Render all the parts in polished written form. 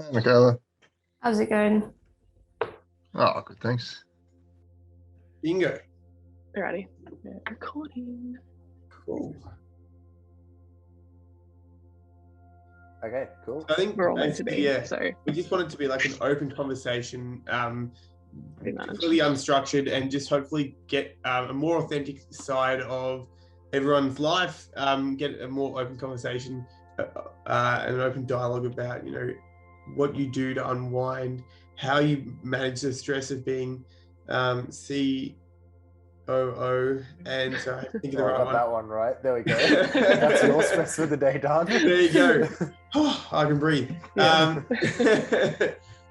Hi, Michaela. How's it going? Oh, good, thanks. Bingo. Alrighty. Recording. Cool. Okay, cool. I think We're all meant to basically, be, yeah, so we just want it to be like an open conversation, pretty much. completely unstructured, and just hopefully get a more authentic side of everyone's life. Get a more open conversation, and an open dialogue about what you do to unwind, how you manage the stress of being COO, and so I think of the Oh, I right got one. that one right. There we go. That's your stress for the day done. There you go. I can breathe. Yeah.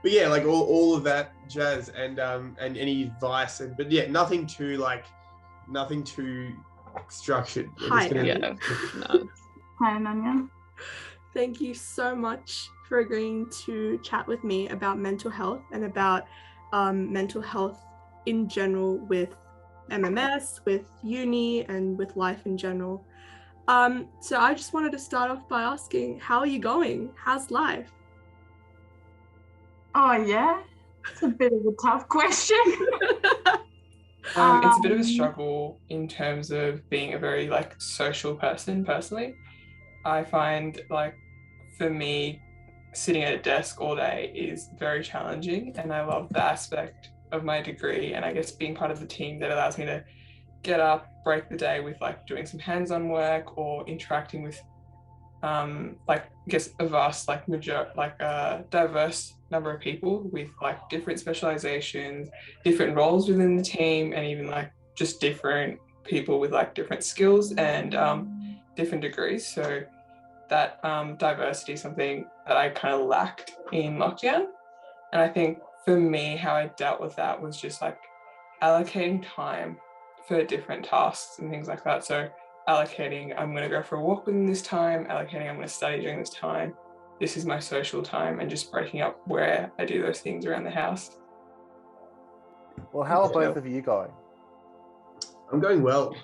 But yeah, like all of that jazz, and any advice, but yeah, nothing too structured. We're Hi, just gonna- Yeah. No. Hi, Ananya. Thank you so much for agreeing to chat with me about mental health and about mental health in general with MMS, with uni, and with life in general. So I just wanted to start off by asking, how are you going? How's life? Oh, yeah? It's a bit of a tough question. It's a bit of a struggle in terms of being a very social person personally. I find for me, sitting at a desk all day is very challenging, and I love the aspect of my degree and I guess being part of the team that allows me to get up, break the day with doing some hands-on work or interacting with I guess a vast diverse number of people with different specializations, different roles within the team, and even just different people with different skills and different degrees. So that diversity is something that I kind of lacked in lockdown. And I think for me, how I dealt with that was just allocating time for different tasks and things like that. So allocating, I'm going to go for a walk within this time, allocating, I'm going to study during this time. This is my social time, and just breaking up where I do those things around the house. Well, how are both of you going? I'm going well.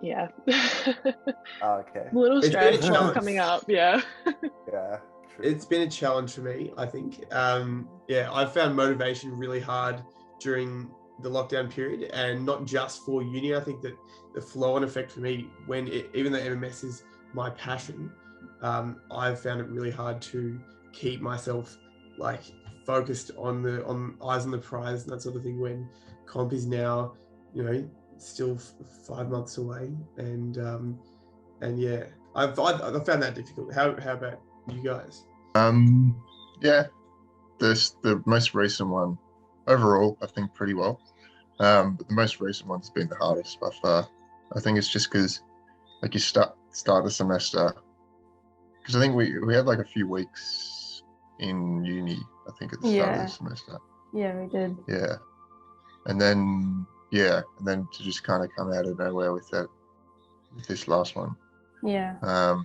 Yeah. Okay. A little It's been a stress challenge. coming up, yeah. Yeah. True. It's been a challenge for me, I think. I found motivation really hard during the lockdown period, and not just for uni. I think that the flow-on effect for me, even though MMS is my passion, I've found it really hard to keep myself focused on eyes on the prize and that sort of thing when comp is now, still 5 months away, and yeah, I've found that difficult. How about you guys? Yeah, the most recent one overall, I think pretty well. But the most recent one's been the hardest by far. I think it's just because you start the semester, because I think we had a few weeks in uni, I think at the start of the semester. Yeah, we did. Yeah. And then to just kind of come out of nowhere with this last one. Yeah. I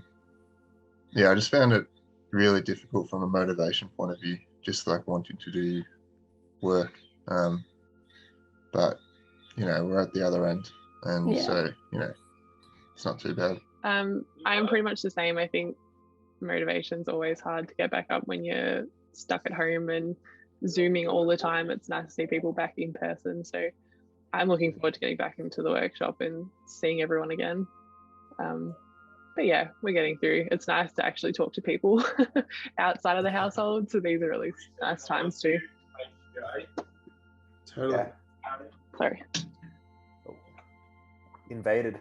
just found it really difficult from a motivation point of view, just wanting to do work. But we're at the other end, and so it's not too bad. I'm pretty much the same. I think motivation's always hard to get back up when you're stuck at home and Zooming all the time. It's nice to see people back in person. So I'm looking forward to getting back into the workshop and seeing everyone again. But yeah, we're getting through. It's nice to actually talk to people outside of the household. So these are really nice times too. Totally. Yeah. Sorry. Invaded.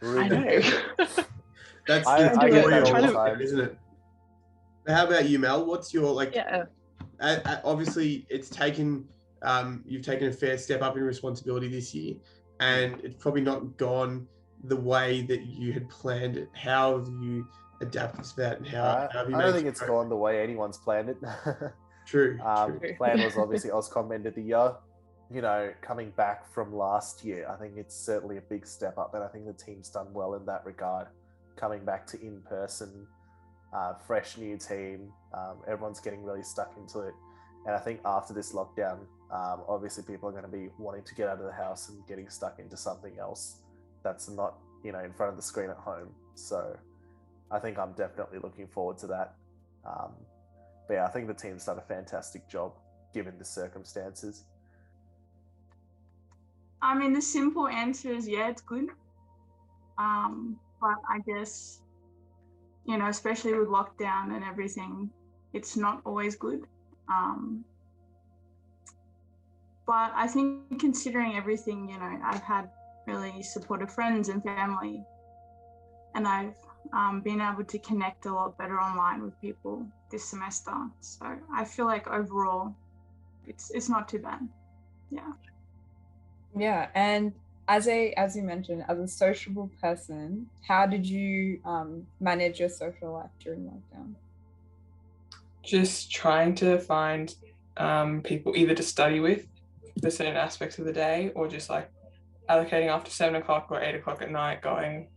I know. That's I the get that all the joy time. of it, isn't it? How about you, Mel? What's your Yeah. obviously it's taken you've taken a fair step up in responsibility this year, and it's probably not gone the way that you had planned it. How have you adapted to that, and how have you I don't made think it's gone the way anyone's planned it. True. Plan was obviously Oscom end of the year. Coming back from last year, I think it's certainly a big step up, and I think the team's done well in that regard. Coming back to in-person, fresh new team, everyone's getting really stuck into it. And I think after this lockdown, obviously people are going to be wanting to get out of the house and getting stuck into something else that's not, in front of the screen at home. So I think I'm definitely looking forward to that. But yeah, I think the team's done a fantastic job given the circumstances. I mean, the simple answer is yeah, it's good. But I guess, you know, especially with lockdown and everything, it's not always good. But I think considering everything, you know, I've had really supportive friends and family, and I've been able to connect a lot better online with people this semester. So I feel like overall, it's not too bad. Yeah. Yeah, and as you mentioned, as a sociable person, how did you manage your social life during lockdown? Just trying to find people either to study with for certain aspects of the day, or just like allocating after 7 o'clock or 8 o'clock at night, going,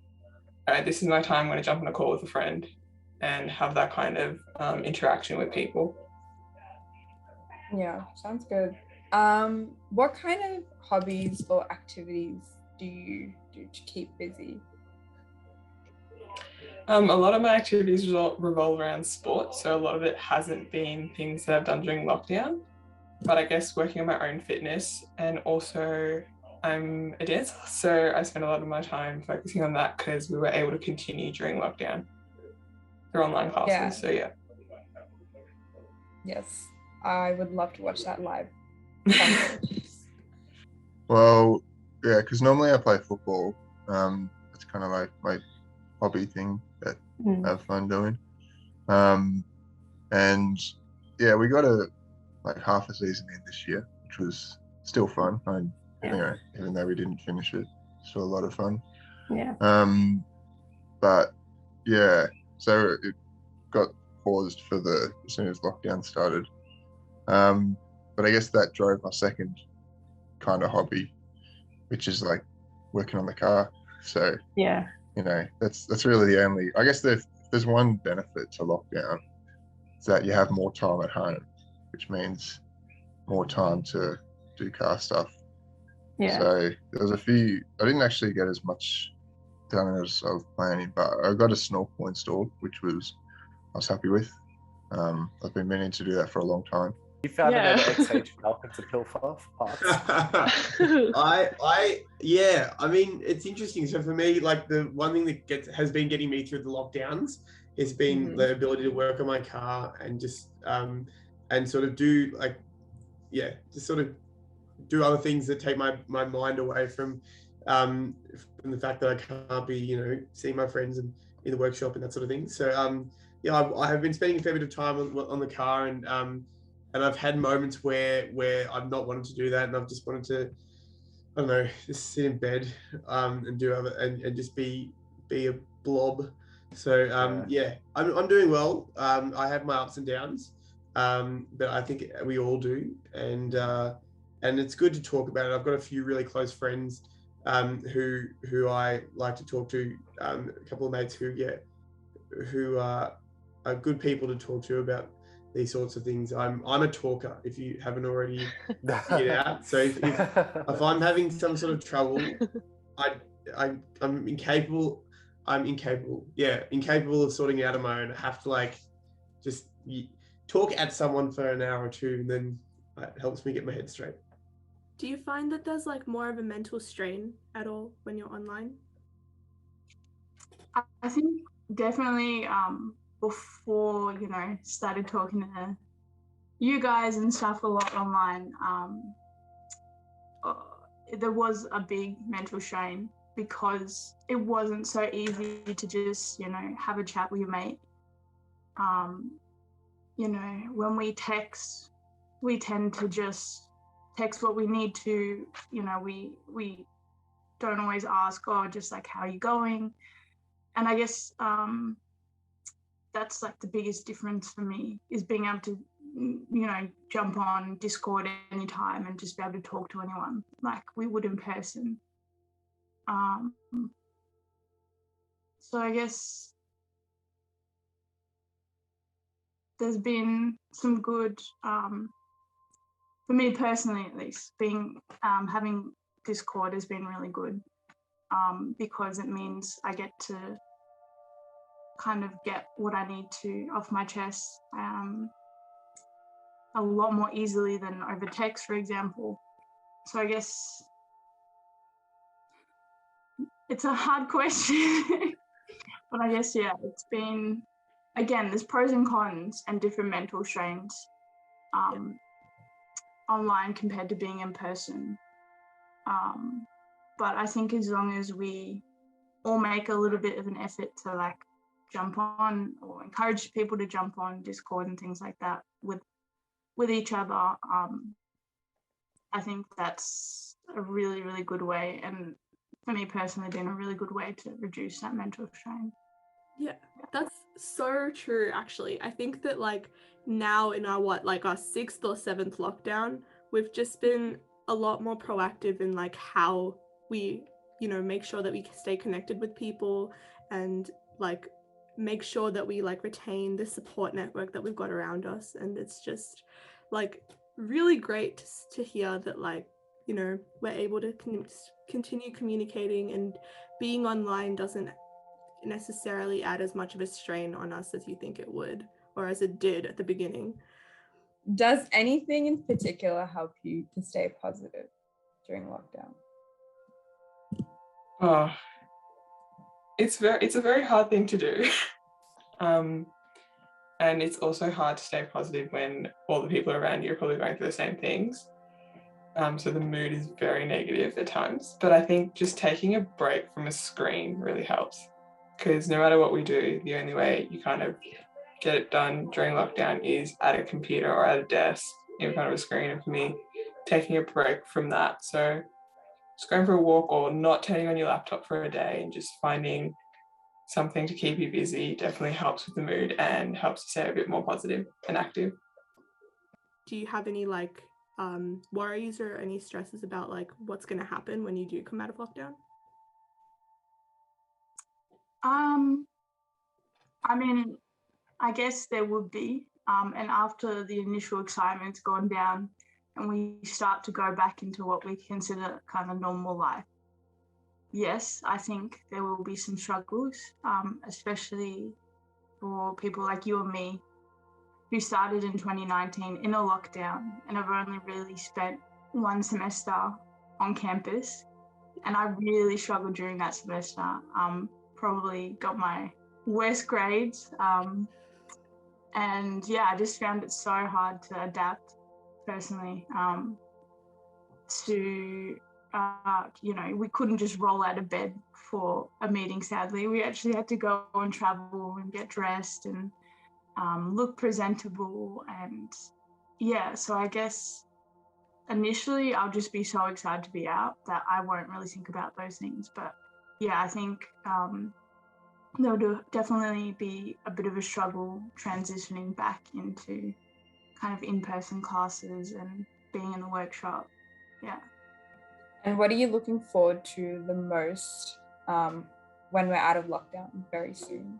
all right, this is my time, I'm going to jump on a call with a friend and have that kind of interaction with people. Yeah, sounds good. What kind of hobbies or activities do you do to keep busy? A lot of my activities revolve around sport, so a lot of it hasn't been things that I've done during lockdown, but I guess working on my own fitness, and also I'm a dancer, so I spend a lot of my time focusing on that because we were able to continue during lockdown through online classes. Yeah. So yeah. Yes, I would love to watch that live. Well, yeah, because normally I play football. It's kind of like my hobby thing that I have fun doing. And yeah, we got half a season in this year, which was still fun. You know, even though we didn't finish it, still a lot of fun. Yeah. But yeah, so it got paused as soon as lockdown started. But I guess that drove my second kind of hobby, which is like working on the car. So Yeah. you know, that's really the only. I guess there's one benefit to lockdown, is that you have more time at home, which means more time to do car stuff. Yeah. So there was a few. I didn't actually get as much done as I was planning, but I got a snorkel installed, which I was happy with. I've been meaning to do that for a long time. You found another XH Falcon to pilfer parts. I mean, it's interesting. So for me, like the one thing that has been getting me through the lockdowns has been the ability to work on my car and just and sort of do just sort of do other things that take my mind away from the fact that I can't be, you know, seeing my friends and in the workshop and that sort of thing. So I have been spending a fair bit of time on the car, and I've had moments where I've not wanted to do that, and I've just wanted to, I don't know, just sit in bed and do other and just be a blob. So I'm doing well. I have my ups and downs, but I think we all do, and it's good to talk about it. I've got a few really close friends who I like to talk to, a couple of mates who are good people to talk to about these sorts of things. I'm a talker, if you haven't already figured out. So if I'm having some sort of trouble, I'm incapable of sorting it out on my own. I have to just talk at someone for an hour or two, and then it helps me get my head straight. Do you find that there's more of a mental strain at all when you're online? I think definitely before, you know, started talking to you guys and stuff a lot online, there was a big mental strain because it wasn't so easy to just, you know, have a chat with your mate. You know, when we text, we tend to just text what we need to, you know, we don't always ask, just how are you going? And I guess that's the biggest difference for me, is being able to, you know, jump on Discord anytime and just be able to talk to anyone like we would in person. So I guess there's been some good, for me personally at least, having Discord has been really good, because it means I get to kind of get what I need to off my chest, a lot more easily than over text, for example. So I guess it's a hard question, but I guess, yeah, it's been, again, there's pros and cons and different mental strains online compared to being in person. But I think as long as we all make a little bit of an effort to like jump on or encourage people to jump on Discord and things like that with each other, I think that's a really, really good way. And for me personally, been a really good way to reduce that mental strain. Yeah, that's so true, actually. I think that like now in our our 6th or 7th lockdown, we've just been a lot more proactive in like how we, make sure that we stay connected with people and like make sure that we like retain the support network that we've got around us. And it's just like really great to hear that like, we're able to continue communicating, and being online doesn't necessarily add as much of a strain on us as you think it would, or as it did at the beginning. Does anything in particular help you to stay positive during lockdown? Oh, it's a very hard thing to do. And it's also hard to stay positive when all the people around you are probably going through the same things. So the mood is very negative at times. But I think just taking a break from a screen really helps, because no matter what we do, the only way you kind of get it done during lockdown is at a computer or at a desk in front of a screen. And for me, taking a break from that, so just going for a walk or not turning on your laptop for a day and just finding something to keep you busy definitely helps with the mood and helps you stay a bit more positive and active. Do you have any like worries or any stresses about like what's going to happen when you do come out of lockdown? I mean, I guess there would be, and after the initial excitement's gone down and we start to go back into what we consider kind of normal life, yes, I think there will be some struggles, especially for people like you and me who started in 2019 in a lockdown and have only really spent one semester on campus. And I really struggled during that semester, probably got my worst grades. And yeah, I just found it so hard to adapt personally to, we couldn't just roll out of bed for a meeting, sadly. We actually had to go and travel and get dressed and look presentable. And yeah, so I guess initially I'll just be so excited to be out that I won't really think about those things. But yeah, I think there'll definitely be a bit of a struggle transitioning back into kind of in-person classes and being in the workshop. Yeah. And what are you looking forward to the most when we're out of lockdown very soon?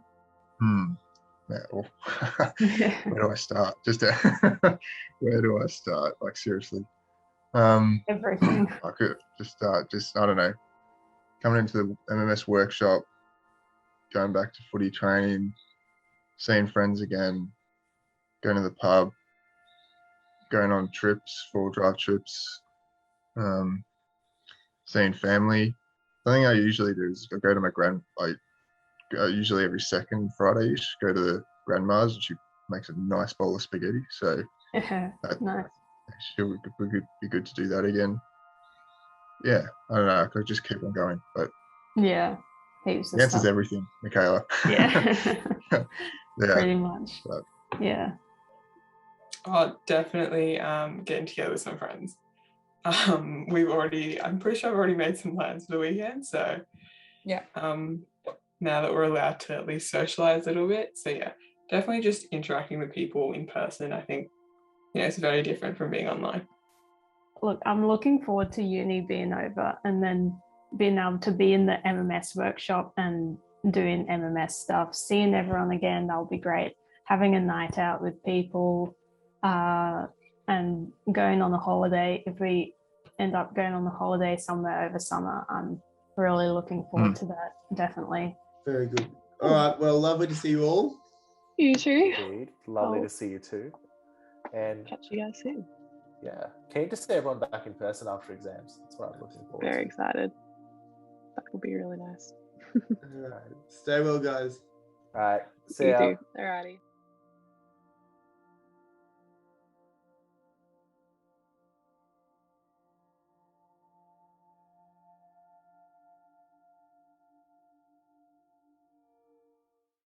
Well, where do I start? Where do I start? Like, seriously. Everything. I could just start, I don't know, coming into the MMS workshop, going back to footy training, seeing friends again, going to the pub, going on trips, 4-drive trips, seeing family. The thing I usually do is I go to my usually every second Friday-ish, go to the grandma's, and she makes a nice bowl of spaghetti. So Yeah, nice. Sure, it would be good to do that again. Yeah, I don't know. I could just keep on going, but Yeah, heaps of the answer's stuff. everything, Michaela. Yeah, Yeah, pretty much. but Yeah. Oh, definitely getting together with some friends. I'm pretty sure I've already made some plans for the weekend. So yeah. Now that we're allowed to at least socialize a little bit. So yeah, definitely just interacting with people in person. I think, it's very different from being online. Look, I'm looking forward to uni being over and then being able to be in the MMS workshop and doing MMS stuff, seeing everyone again. That'll be great. Having a night out with people and going on a holiday. If we end up going on a holiday somewhere over summer, I'm really looking forward to that, definitely. Very good. All right, well, lovely to see you all. You too. Indeed. Lovely to see you too. And Catch you guys soon. yeah, keen to see everyone back in person after exams. That's what I'm looking forward Very to. excited. That will be really nice. All right. Stay well, guys. All right, see You ya. too. Alrighty.